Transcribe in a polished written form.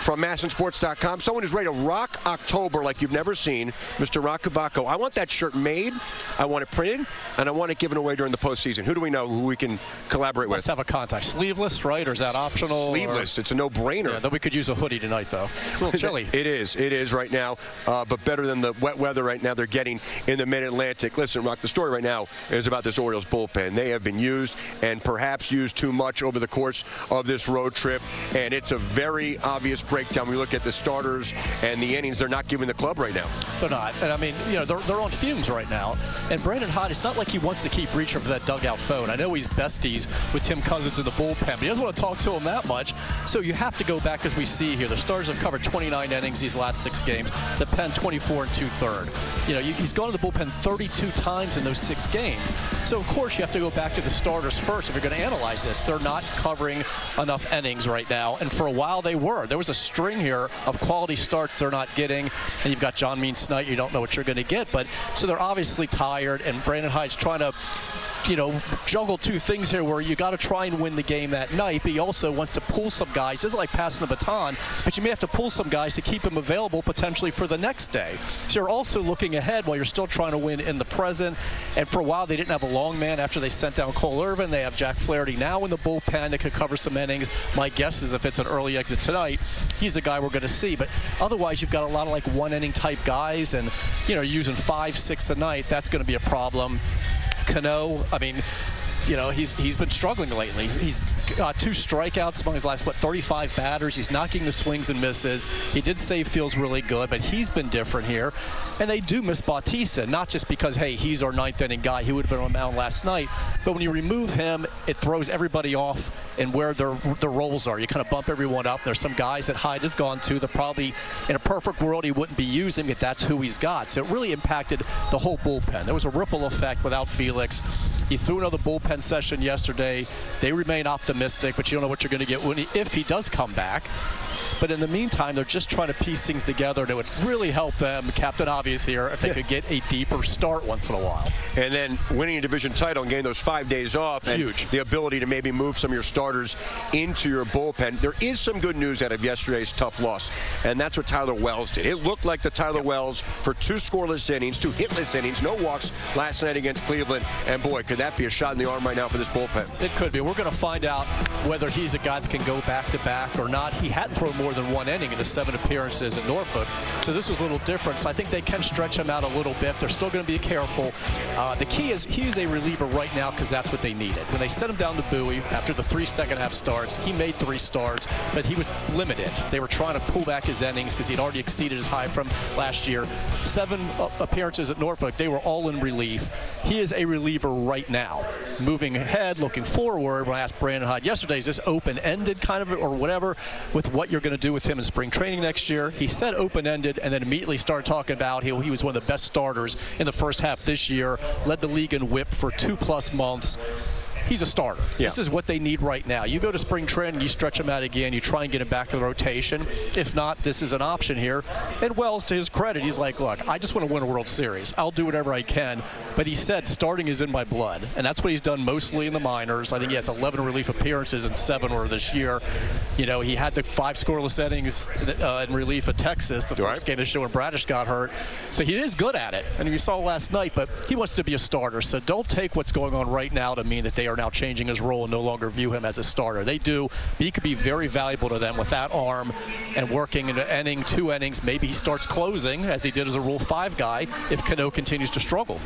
from MASNsports.com. Someone who's ready to rock October like you've never seen, Mr. Roch Kubatko. I want that shirt made, I want it printed, and I want it given away during the postseason. Who do we know who we can collaborate with? Let's have a contact. Sleeveless, right? Or is that optional? Sleeveless. It's a no-brainer. Yeah, then we could use a hoodie tonight, though. It's a little chilly. It is right now, but better than the wet weather right now they're getting in the Mid-Atlantic. Listen, Roch, the story right now is about this Orioles bullpen. They have been used and perhaps used too much over the course of this road trip, and it's a very obvious breakdown. We look at the starters and the innings they're not giving the club right now. They're not. And I mean, you know, they're on fumes right now. And Brandon Hyde, it's not like he wants to keep reaching for that dugout phone. I know he's besties with Tim Cousins in the bullpen, but he doesn't want to talk to him that much. So you have to go back, as we see here. The Stars have covered 29 innings these last 6 games. The pen 24 2/3. You know, he's gone to the bullpen 32 times in those 6 games. So of course you have to go back to the starters first if you're going to analyze this. They're not covering enough innings right now, and for a while they were. There was a string here of quality starts they're not getting, and you've got John Means tonight. You don't know what you're going to get, but so they're obviously tired, and Brandon Hyde's trying to, you know, juggle 2 things here where you got to try and win the game that night, but he also wants to pull some guys. This is like passing the baton, but you may have to pull some guys to keep him available potentially for the next day. So you're also looking ahead while you're still trying to win in the present. And for a while they didn't have a long man after they sent down Cole Irvin. They have Jack Flaherty now in the bullpen that could cover some innings. My guess is if it's an early exit tonight, he's the guy we're going to see. But otherwise you've got a lot of like 1-inning type guys, and you know, using 5, 6 a night, that's going to be a problem. Cano, I mean, you know, he's been struggling lately. He's got 2 strikeouts among his last, 35 batters. He's knocking the swings and misses. He did say feels really good, but he's been different here. And they do miss Bautista, not just because, hey, he's our 9th inning guy. He would have been on the mound last night. But when you remove him, it throws everybody off and where their roles are. You kind of bump everyone up. There's some guys that Hyde has gone to that probably in a perfect world he wouldn't be using, but that's who he's got. So it really impacted the whole bullpen. There was a ripple effect without Felix. He threw another bullpen session yesterday. They remain optimistic, but you don't know what you're going to get if he does come back. But in the meantime, they're just trying to piece things together, and it would really help them, Captain Obvious here, if they could get a deeper start once in a while. And then winning a division title and getting those 5 days off, huge. And the ability to maybe move some of your starters into your bullpen. There is some good news out of yesterday's tough loss, and that's what Tyler Wells did. It looked like the Tyler Wells for 2 scoreless innings, 2 hitless innings, no walks last night against Cleveland, and boy, could that be a shot in the arm right now for this bullpen. It could be. We're going to find out whether he's a guy that can go back-to-back or not. He hadn't thrown more than 1 inning in his 7 appearances in Norfolk, so this was a little different. So I think they can stretch him out a little bit. They're still going to be careful. The key is he's a reliever right now because that's what they needed. When they sent him down to Bowie after the 3 second-half starts, he made 3 starts, but he was limited. They were trying to pull back his innings because he'd already exceeded his high from last year. 7 appearances at Norfolk, they were all in relief. He is a reliever right now. Moving ahead, looking forward, when I asked Brandon Hyde yesterday, is this open-ended kind of or whatever with what you're going to do with him in spring training next year? He said open-ended and then immediately started talking about he was one of the best starters in the first half this year, led the league in WHIP for 2+ months. He's a starter. Yeah. This is what they need right now. You go to spring training, you stretch him out again, you try and get him back to the rotation. If not, this is an option here. And Wells, to his credit, he's like, look, I just want to win a World Series. I'll do whatever I can. But he said starting is in my blood. And that's what he's done mostly in the minors. I think he has 11 relief appearances and 7 were this year. You know, he had the 5 scoreless innings in relief at Texas, the first game of the show when Bradish got hurt. So he is good at it. And we saw last night, but he wants to be a starter. So don't take what's going on right now to mean that they are now changing his role and no longer view him as a starter. They do. He could be very valuable to them with that arm and working in an inning, 2 innings. Maybe he starts closing as he did as a Rule 5 guy if Cano continues to struggle.